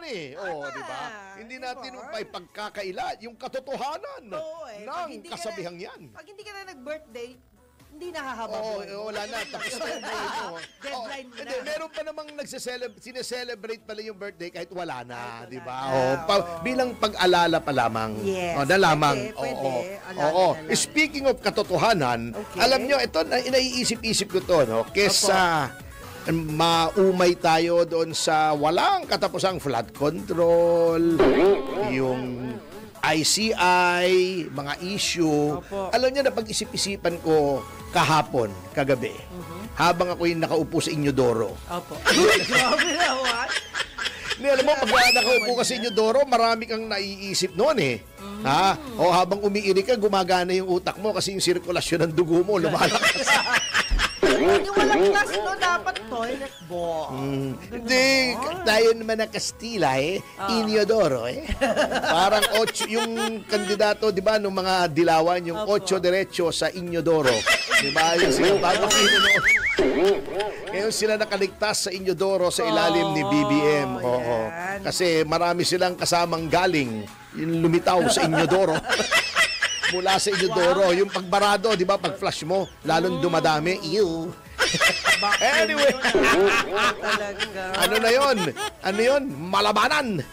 yan eh. Oh, di ba? Hindi natin may pagkakaila yung katotohanan ng kasabihang yan. Pag hindi ka na nag-birthday, hindi nakahaba buhay. Oo, wala na. Tapos na yung buhay mo. Deadline mo na. Hindi, meron pa namang sineselebrate pala yung birthday kahit wala na, di ba? Bilang pag-alala pa lamang. Yes. Na lamang. Pwede. Oo. Speaking of katotohanan, alam nyo, ito, naiisip-isip ko to, no? Kesa maumay tayo doon sa walang katapusang flood control, yung ICI, mga issue. Alam niyo, napag-isip-isipan ko kahapon, kagabi, habang ako yung nakaupo sa Inyodoro. Opo. Grabe na, what? Alam mo, pag nakaupo ka sa Inyodoro, marami kang naiisip noon eh. Ha? O habang umiirik ka, gumagana yung utak mo kasi yung sirkulasyon ng dugo mo, lumalakas. Yung walang class, no, dapat toilet bowl. Hindi, tayo naman na Kastila Inyodoro Parang 8, yung kandidato, di ba, nung mga dilawan, yung 8 diretso sa Inyodoro. Di ba, yung sila bago noon. Ngayon sila nakaligtas sa Inyodoro sa ilalim ni BBM. Oo. Kasi marami silang kasamang galing, yung lumitaw sa Inyodoro. Mula sa Inyodoro, yung pagbarado, di ba, pag-flush mo, lalong dumadami. Ew. Anyway. Ano na yon? Ano yon? Malabanan.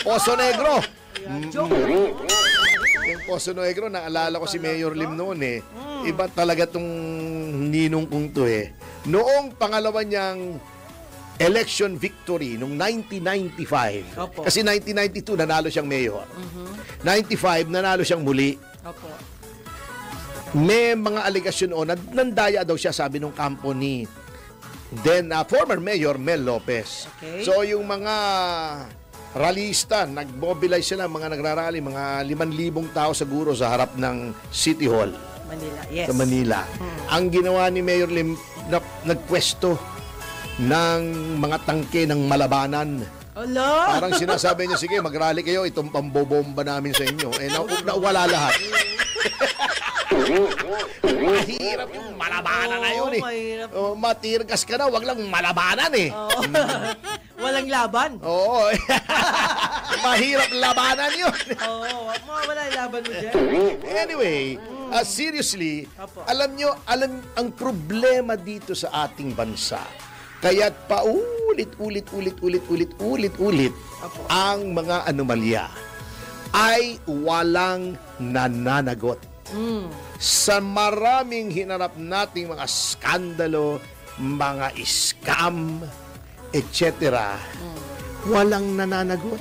Poso Negro. Yung Poso Negro, naalala ko si Mayor Lim noon eh. Iba talaga tong ninong kong to eh. Noong pangalawa niyang election victory noong 1995. Opo. Kasi 1992 nanalo siyang mayor. 95 nanalo siyang muli. Opo. May mga aligasyon nandaya daw siya, sabi nung kampo ni former mayor Mel Lopez. Okay. So yung mga ralista, nag-mobilize sila, mga nagrarally, mga 5,000 tao siguro sa harap ng City Hall. Manila, yes. Sa Manila. Ang ginawa ni Mayor Lim, nagpwesto ng mga tangke ng malabanan. Ala! Parang sinasabi niya, sige, mag-rally kayo, itong pambobomba namin sa inyo. Nawala lahat. Mahirap yung malabanan na yun eh. Mahirap. Matirgas ka na, wag lang malabanan eh. Walang laban. Oo. Mahirap labanan yun. Wala yung laban mo dyan. Anyway, seriously, alam nyo, ang problema dito sa ating bansa, kaya't paulit-ulit ang mga anomalya ay walang nananagot. Sa maraming hinarap nating mga skandalo, mga scam, etc. Walang nananagot.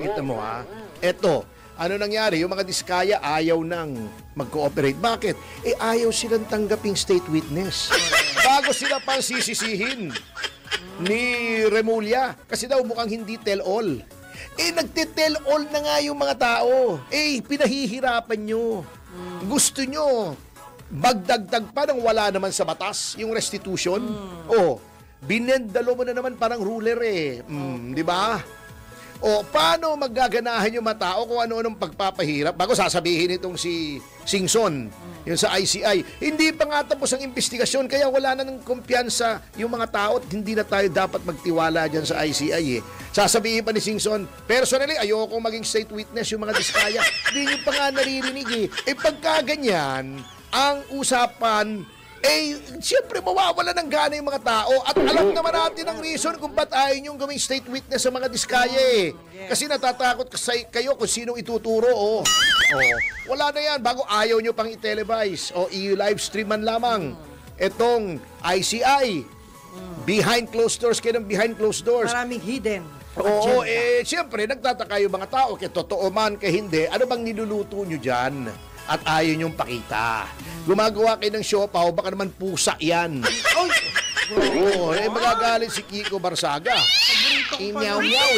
Kita mo ha? Eto, ano nangyari? Yung mga diskaya ayaw nang mag-cooperate. Bakit? Ayaw silang tanggaping state witness. Bago sila pang sisisihin ni Remulla. Kasi daw mukhang hindi tell-all. Nagte-tell all na nga yung mga tao. Pinahihirapan nyo. Gusto nyo magdagdag pa nang wala naman sa batas yung restitution. Binendalo mo na naman parang ruler di ba? Paano maggaganahan yung mga tao kung ano-anong pagpapahirap bago sasabihin itong si Singson, yung sa ICI. Hindi pa nga tapos ang investigasyon, kaya wala na ng kumpiyansa yung mga tao at hindi na tayo dapat magtiwala dyan sa ICI Sasabihin pa ni Singson, personally, ayoko maging state witness yung mga diskaya. Hindi nyo pa nga naririnig pagka ganyan, ang usapan, siyempre mawawala ng gana yung mga tao at alam naman natin ang reason kung ba't ayaw nyo gawing state witness sa mga diskaya Kasi natatakot kayo kung sinong ituturo wala na yan, bago ayaw nyo pang i-televise o i-livestream man lamang etong ICI. Behind closed doors, kayo ng behind closed doors. Maraming hidden. Siyempre, nagtataka yung mga tao, kaya totoo man, kaya hindi, ano bang niluluto nyo dyan? At ayaw nyong pakita. Gumagawa kayo ng siopaw, baka naman pusa yan. Magagalit si Kiko Barsaga. Meow-meow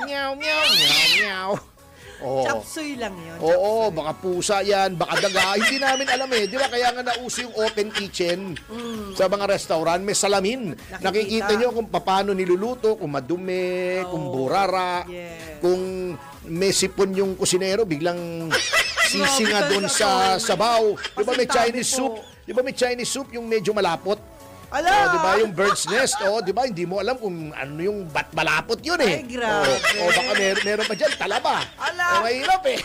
Meow-meow. Chapsuy lang yun. Baka pusa yan, baka daga. Hindi namin alam di ba? Kaya nga nauso yung open kitchen sa mga restaurant. May salamin. Nakikita nyo kung paano niluluto, kung madumi, kung burara, kung may sipon yung kusinero, biglang sisinga doon sa sabaw. Di ba may Chinese soup? Yung medyo malapot? Ala! Oh, di ba? Yung bird's nest, oh, di ba? Hindi mo alam kung ano yung malapot yun eh. Ay, grabe. Baka meron pa dyan, talaba. Ala! Oh, mahirap eh.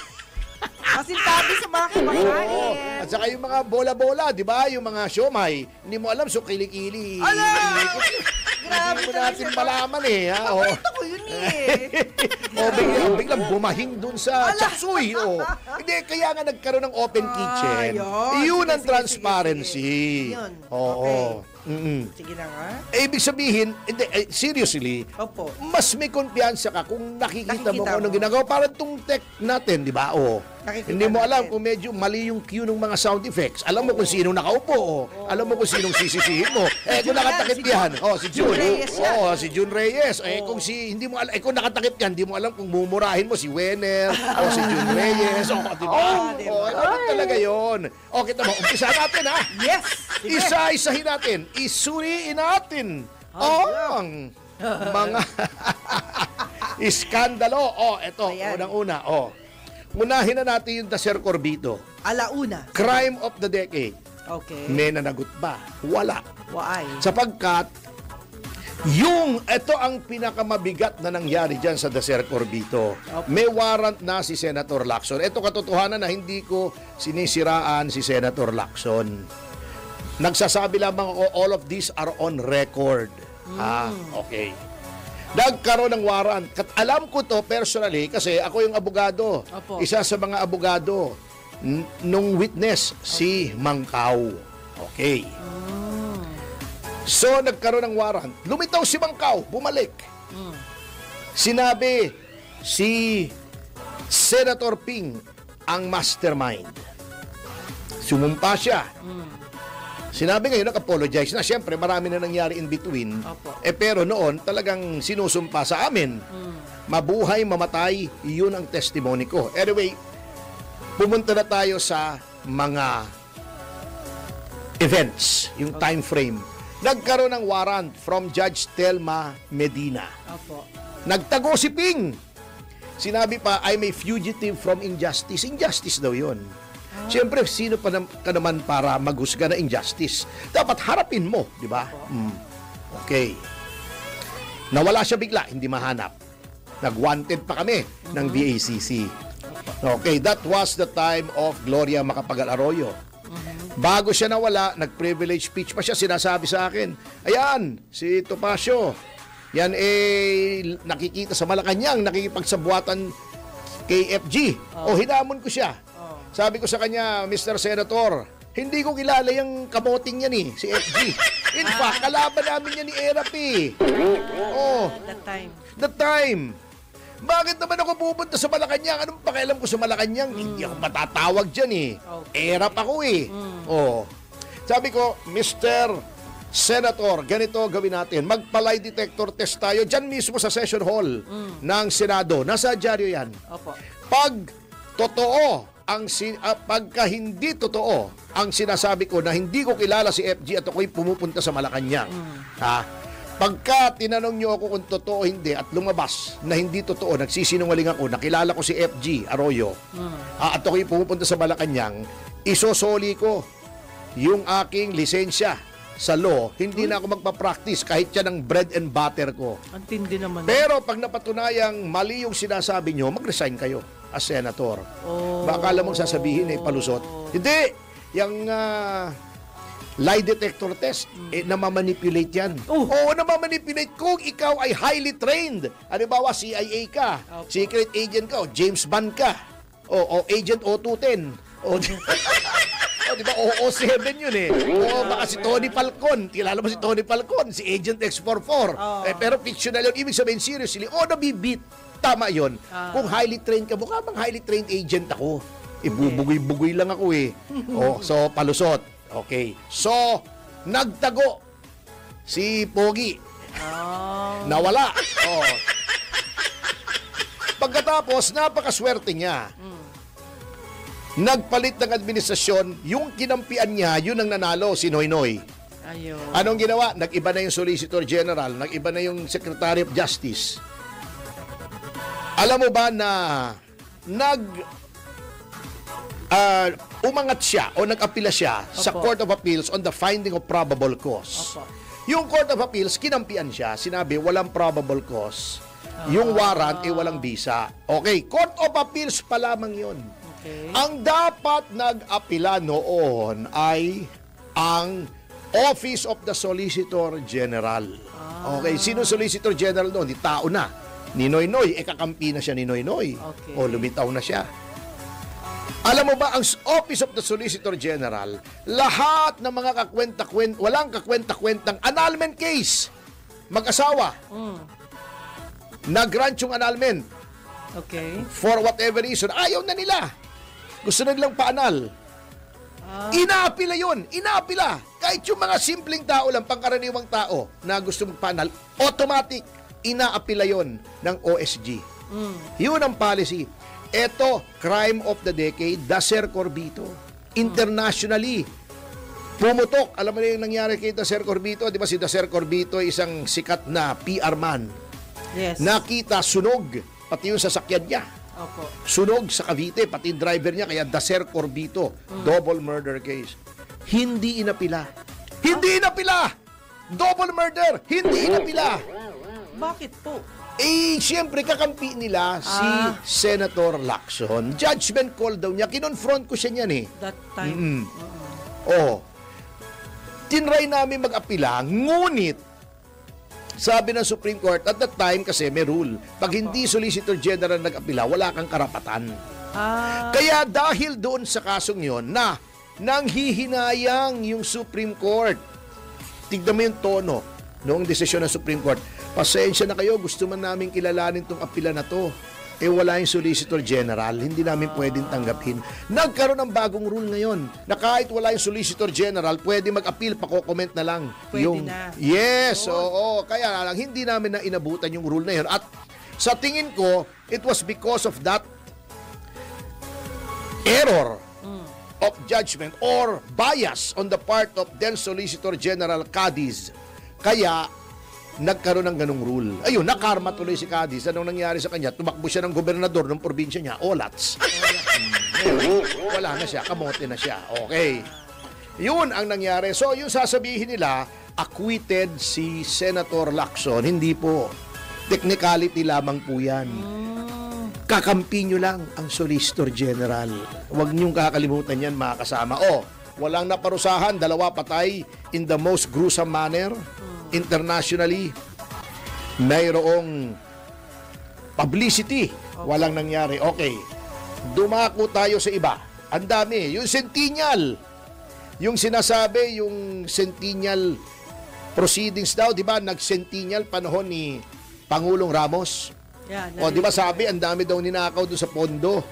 Masintabi sa mga kumakain. Oo. At saka yung mga bola-bola, di ba? Yung mga siomay, hindi mo alam, so kilikili. Ala! Grabe Hindi mo talaga natin siya. malaman eh. Ha? Oh. Ito ko yun eh. O biglang bumahing dun sa chapsuy. O. Hindi, kaya nga nagkaroon ng open kitchen. yun. Yun ang Sige, transparency. sige. Yun. Oo. Okay. Sige na nga. Ibig sabihin, hindi, seriously, Opo. mas may kumpiyansa ka kung nakikita mo Nakikita kung anong mo. ginagawa. Parang itong tech natin, di ba? O. Nakikita Hindi mo alam natin. kung medyo mali yung cue ng mga sound effects. Alam mo kung sino nakaupo. O. Alam mo kung sinong sisisihin mo. Kung Jun nakatakip yan, si yan. Jun. Oh, si Jun. Jun Reyes yan. Oo, si Jun Reyes. Kung hindi mo alam, kung nakatakip yan, hindi mo alam kung mumurahin mo si Wenner o si Jun Reyes. O, di ba? Diba? O, ganun talaga yun. O, kita mo, umpisa natin ha. Yes! Sige. Isa-isahin natin. Isuriin natin ang mga iskandalo. Eto, Ayan. unang-una. Unahin na natin yung Dacer Corbito. Alauna. Crime of the decade. Okay. May nanagot ba? Wala. Why? Sapagkat, ito ang pinakamabigat na nangyari dyan sa Dacer Corbito. Okay. May warrant na si Senator Lacson. Ito katotohanan na hindi ko sinisiraan si Senator Lacson. Nagsasabi lamang ako, all of these are on record. Okay. Nagkaroon ng warrant. Alam ko to personally kasi ako yung abogado. Opo. Isa sa mga abogado nung witness, si Mangkaw. Okay. So, nagkaroon ng warrant. Lumitaw si Mangkaw, bumalik. Sinabi si Senator Ping ang mastermind. Sumumpa siya. Sinabi ngayon, nag-apologize na. Siyempre, marami na nangyari in between. Opo. Pero noon, talagang sinusumpa sa amin. Mabuhay, mamatay, yun ang testimony ko. Anyway, pumunta na tayo sa mga events, yung time frame. Nagkaroon ng warrant from Judge Telma Medina. Opo. Nagtago si Ping. Sinabi pa, I'm a fugitive from injustice. Injustice daw yun. Siyempre, sino pa ka naman para maghusga na injustice? Dapat harapin mo, di ba? Okay. Nawala siya bigla, hindi mahanap. Nag-wanted pa kami ng DACC. Okay, that was the time of Gloria Macapagal Arroyo. Bago siya nawala, nag-privilege speech pa siya, sinasabi sa akin, ayan, si Topacio, yan nakikita sa Malacanang, nakikipagsabuatan kay FG. Hinamon ko siya. Sabi ko sa kanya, Mr. Senator, hindi ko kilala yung kamoting yan eh, si FG. In fact, kalaban namin yan ni Erap eh. That time. The time. Bakit naman ako pupunta sa Malacanang? Anong pakialam ko sa Malacanang? Hindi ako matatawag dyan eh. Erap ako eh. Sabi ko, Mr. Senator, ganito gawin natin. Magpa-lie detector test tayo dyan mismo sa session hall ng Senado. Nasa dyaryo yan. Opo. Pag totoo, pagka hindi totoo ang sinasabi ko na hindi ko kilala si FG at ako'y pumupunta sa Malacanang. Pagka tinanong niyo ako kung totoo o hindi at lumabas na hindi totoo, nagsisinungaling ako, nakilala ko si FG Arroyo, at ako'y pumupunta sa Malacanang, isosoli ko yung aking lisensya sa law, hindi na ako magpa-practice kahit yan ang bread and butter ko. Ang tindi naman. Pero pag napatunayang mali yung sinasabi nyo, mag-resign kayo as senator. Baka alam mong sasabihin palusot. Hindi. Yung lie detector test, namamanipulate yan. Oo, namamanipulate kung ikaw ay highly trained. Halimbawa, CIA ka, secret agent ka, o James Bond ka, o Agent O210. Di ba? OO7 yun eh. O baka si Tony Falcon. Kilala mo si Tony Falcon, si Agent X44. Pero fictional yun. Ibig sabihin, seriously, nabibit. Tama yun. Kung highly trained ka, mukha bang highly trained agent ako? Bubugoy-bugoy lang ako eh. So, palusot. Okay. So, nagtago si Pogi. Nawala. Pagkatapos, napakaswerte niya. Nagpalit ng administrasyon, yung kinampian niya, yun ang nanalo, si Noynoy. Ayun. Anong ginawa? Nag-iba na yung Solicitor General, nag-iba na yung Secretary of Justice. Alam mo ba na umangat siya o nag-apila siya sa Opo. Court of Appeals on the finding of probable cause. Opo. Yung Court of Appeals, kinampian siya. Sinabi, walang probable cause. Yung warrant, walang visa. Okay, Court of Appeals pa lamang yun. Okay. Ang dapat nag-apila noon ay ang Office of the Solicitor General. Okay, sino Solicitor General noon? Di tao na. Ni Noynoy, kakampi na siya ni Noynoy. Okay. O lumitaw na siya. Alam mo ba, ang Office of the Solicitor General, lahat ng mga walang kakwenta-kwentang annulment case, mag-asawa, nag-grant yung annulment, Okay. for whatever reason, ayaw na nila. Gusto na nilang paanal. Inaapila yun. Inaapila. Kahit yung mga simpleng tao lang, pangkaraniwang tao na gusto magpaanal, automatic, inaapila yun ng OSG. Yun ang policy. Ito, crime of the decade, Dacer Corbito. Internationally, pumutok. Alam mo na yung nangyari kay Dacer Corbito? Di ba si Dacer Corbito ay isang sikat na PR man. Yes. Nakita, sunog, pati yung sasakyan niya. Opo. Sunog sa Cavite, pati yung driver niya, kaya Dacer Corbito, double murder case. Hindi inapila. Hindi inapila! Double murder! Hindi inapila! Bakit po? Siyempre, kakampi nila si Senator Lacson. Judgment call daw niya. Kinonfront ko siya niyan eh. That time. Tinry namin mag-apila, ngunit sabi ng Supreme Court, at that time kasi may rule, pag hindi Solicitor General nag-apila, wala kang karapatan. Kaya dahil doon sa kasong yon na nanghihinayang yung Supreme Court, tignan mo yung tono noong desisyon ng Supreme Court, pasensya na kayo, gusto man namin kilalanin itong apila na to. Wala yung Solicitor General, hindi namin pwedeng tanggapin. Nagkaroon ng bagong rule ngayon na kahit wala yung Solicitor General, pwede mag-appeal, pako-comment na lang. Pwede na. Yes, oo. Kaya lang, hindi namin na inabutan yung rule na yun. At sa tingin ko, it was because of that error of judgment or bias on the part of then Solicitor General Cadiz. Kaya, nagkaroon ng ganung rule. Ayun, nakarma tuloy si Cadiz. Anong nangyari sa kanya? Tumakbo siya ng gobernador ng probinsya niya, Olats. Wala na siya, kamote na siya. Okay. Yun ang nangyari. So, yung sasabihin nila, acquitted si Senator Lacson. Hindi po. Technicality lamang po yan. Kakampi nyo lang ang Solicitor General. Huwag niyong kakalimutan yan, mga kasama. Walang naparusahan, 2 patay in the most gruesome manner. Internationally, mayroong publicity. Walang nangyari. Okay. Dumako tayo sa iba. Ang dami. Yung Centennial. Yung sinasabi, yung Centennial proceedings daw, di ba? Nag-Centennial panahon ni Pangulong Ramos. Yeah, Di ba sabi, ang dami daw ninakaw doon sa pondo.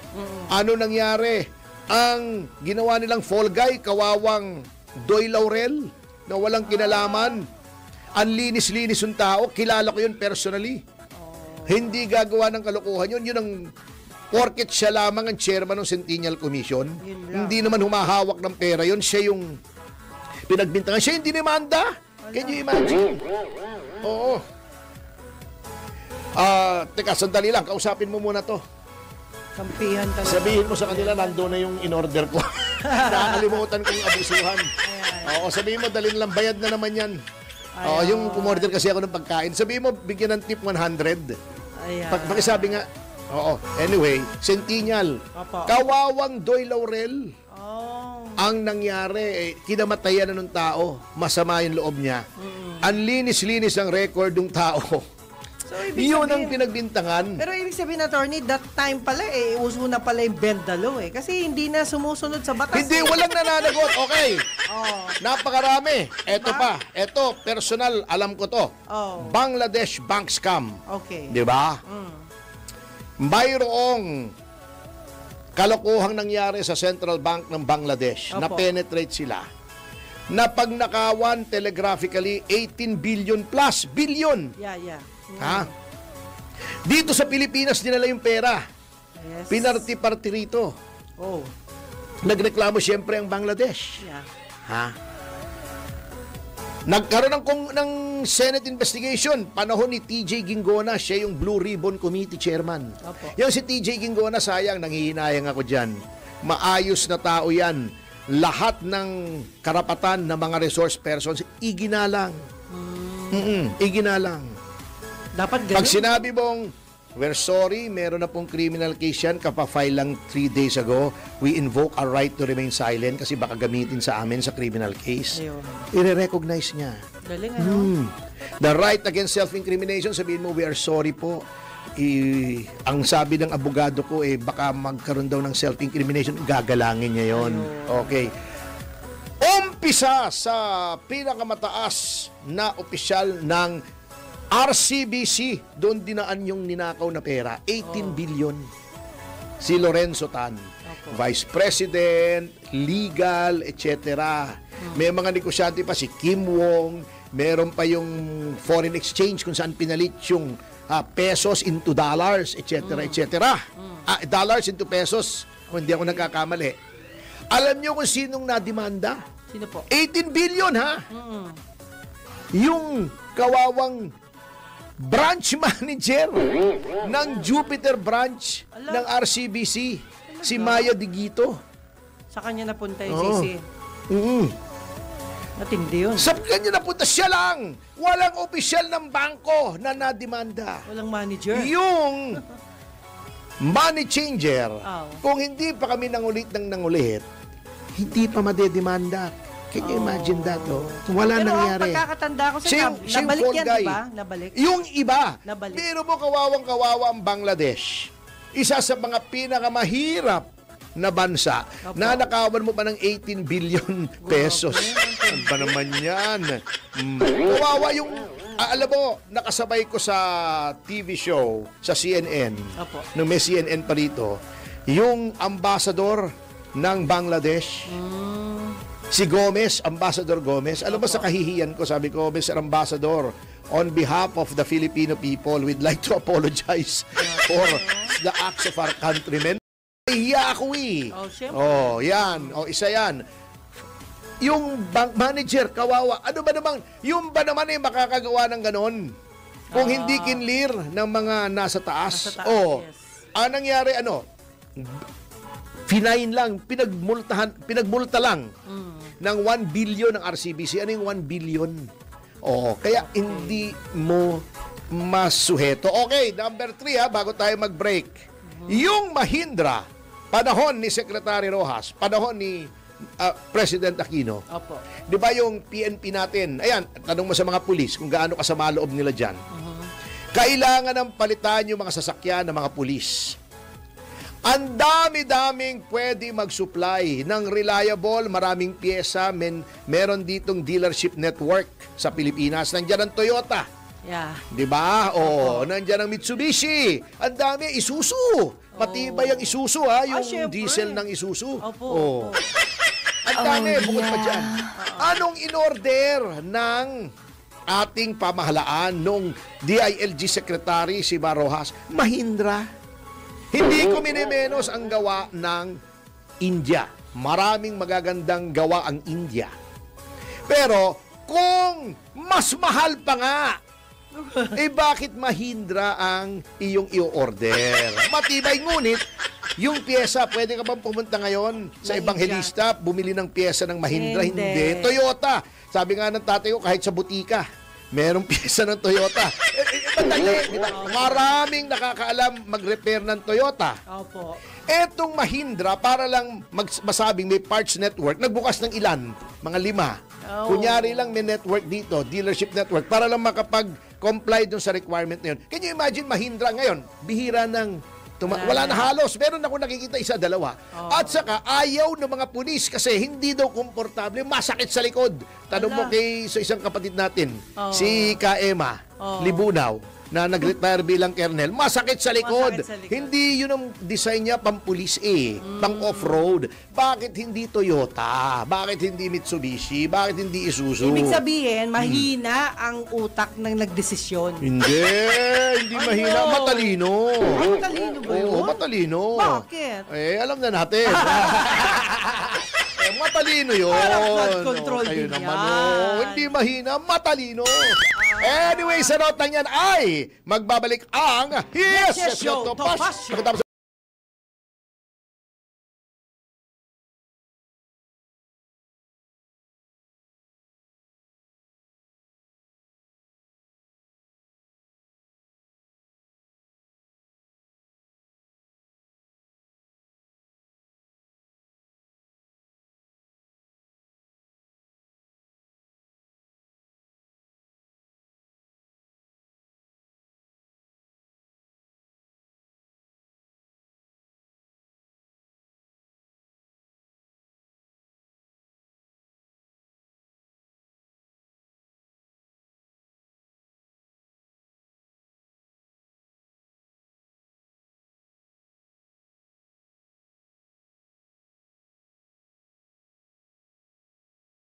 Ano nangyari? Ang ginawa nilang fall guy, kawawang Doy Laurel, na walang kinalaman. Ang linis-linis yung tao, kilala ko yun personally. Hindi gagawa ng kalokohan yun. Yun ang porket siya lamang ang chairman ng Centennial Commission. Hindi naman humahawak ng pera yun. Siya yung pinagbintangan. Siya yung dinimanda. Can you imagine? Oo. Teka, sandali lang. Kausapin mo muna to. Kampihan talaga. Sabihin mo sa kanila, nando na yung in-order ko. Nakakalimutan kong abusuhan. Oo, sabihin mo, dalhin lang. Bayad na naman yan. Yung umorder kasi ako ng pagkain. Sabihin mo, bigyan ng tip 100. Pakisabi nga. Oo. Anyway, Centennial. Kawawang Doy Laurel. Ang nangyari, kinamatayan na ng tao. Masama yung loob niya. Ang linis-linis ang record ng tao. So, yun ang pinagbintangan. Pero ibig sabihin, attorney, that time pala, uso na pala yung bendalo Kasi hindi na sumusunod sa batas. Hindi, walang nananagot. Okay. Napakarami. Eto pa. Eto, personal, alam ko to. Bangladesh bank scam. Okay. Di ba? Mayroong kalokohang nangyari sa Central Bank ng Bangladesh. Na-penetrate sila. Na pagnakawan telegraphically 18 billion plus. Billion. Yeah. Ha? Dito sa Pilipinas dinala yung pera. Yes. Pinarti-parti rito. Nagreklamo siyempre ang Bangladesh. Yeah. Ha? Nagkaroon ng Senate investigation. Panahon ni TJ Ginggona, siya yung Blue Ribbon Committee chairman. Yung si TJ Ginggona, sayang, nanghihinayang ako dyan. maayos na tao yan. Lahat ng karapatan ng mga resource persons, iginalang. Iginalang. Dapat ganun. Pag sinabi mong, we're sorry, meron na pong criminal case yan, kapafile lang 3 days ago, we invoke our right to remain silent kasi baka gamitin sa amin sa criminal case. Ayun. I-recognize niya. Galing, ano? The right against self-incrimination, sabihin mo, we are sorry po. Ang sabi ng abogado ko, baka magkaroon daw ng self-incrimination, gagalangin niya yon. Okay. Umpisa sa pinakamataas na opisyal ng RCBC, doon dinaan yung ninakaw na pera, 18 billion. Si Lorenzo Tan, Vice President, legal, etc. May mga negosyante pa, si Kim Wong, meron pa yung foreign exchange kung saan pinalit yung pesos into dollars, etc. etc. Dollars into pesos, kung hindi ako nagkakamali. Alam niyo kung sinong nademanda? Sino po? 18 billion, ha? Yung kawawang branch manager ng Jupiter branch ng RCBC, si Maya Digito. Sa kanya napunta yung sisi. Matindi yun. Sa kanya napunta siya lang. Walang opisyal ng bangko na nademanda. Walang manager. Yung money changer, kung hindi pa kami nangulit, hindi pa madedemanda. Can you imagine that, no? Wala Pero nangyari. Pero ang pagkakatanda ko sa nabalik yan, di ba? Nabalik. Yung iba, Nabalik. pero mo kawawang-kawawa ang Bangladesh. Isa sa mga pinakamahirap na bansa. Nanakawan mo pa ng 18 billion pesos. Ano ba naman yan? Kawawa yung, alam mo, nakasabay ko sa TV show, sa CNN, nung may CNN pa rito, yung ambassador ng Bangladesh, si Gomez, Ambassador Gomez. Alam mo sa kahihiyan ko, sabi ko, Mr. Ambassador, on behalf of the Filipino people, we'd like to apologize for the acts of our countrymen. Hiya ako yan. Isa yan. Yung bank manager, kawawa. Ano ba naman? Yung ba naman makakagawa ng ganon? Kung hindi kinlir ng mga nasa taas. Yes. Ang nangyari, fine lang, pinagmulta lang ng 1 billion ng RCBC. Ano yung 1 billion? Kaya hindi mo masuheto. Okay, number 3 bago tayo mag-break. Yung Mahindra, panahon ni Secretary Rojas, panahon ni President Aquino. Di ba yung PNP natin, ayan, tanong mo sa mga pulis kung gaano kasama loob nila dyan. Kailangan ng palitan yung mga sasakyan ng mga pulis. Ang dami-daming pwede mag-supply ng reliable, maraming pyesa. Meron ditong dealership network sa Pilipinas. Nandiyan ang Toyota. Di ba? Nandiyan ang Mitsubishi. Ang dami, Isuzu. Matibay ang Isuzu, yung diesel ng Isuzu. Ang dami, bukod pa dyan. Anong in-order ng ating pamahalaan nung DILG Secretary si Rojas? Mahindra. Hindi ko minimenos ang gawa ng India. Maraming magagandang gawa ang India. Pero kung mas mahal pa nga, bakit Mahindra ang iyong i-order? Matibay, ngunit yung pyesa, pwede ka bang pumunta ngayon sa Evangelista, bumili ng pyesa ng Mahindra? Hindi. Toyota. Sabi nga ng tatay ko, kahit sa butika, merong pyesa ng Toyota. Madali, di ba? Maraming nakakaalam mag-repair ng Toyota. Etong Mahindra, para lang masabing may parts network, nagbukas ng ilan? Mga 5. Kunyari lang may network dito, dealership network, para lang makapag-comply dun sa requirement na yun. Can you imagine Mahindra ngayon? Bihira ng wala na halos. Meron ako nakikita 1, 2. At saka, ayaw ng mga pulis kasi hindi daw komportable. Masakit sa likod. Tanong mo sa isang kapatid natin, si Kaema Libunaw, na nag-retire bilang kernel. Masakit sa likod. Hindi yun ang design niya pang-pulis pang off-road. Bakit hindi Toyota? Bakit hindi Mitsubishi? Bakit hindi Isuzu? Ibig sabihin, mahina ang utak ng nagdesisyon. Hindi mahina. Matalino. Matalino ba yun? Oo, matalino. Bakit? Alam na natin. Matalino yun. Parang control din yan. Hindi mahina, matalino. Anyway, sa notang yan ay magbabalik ang Yes, Show, Topacio.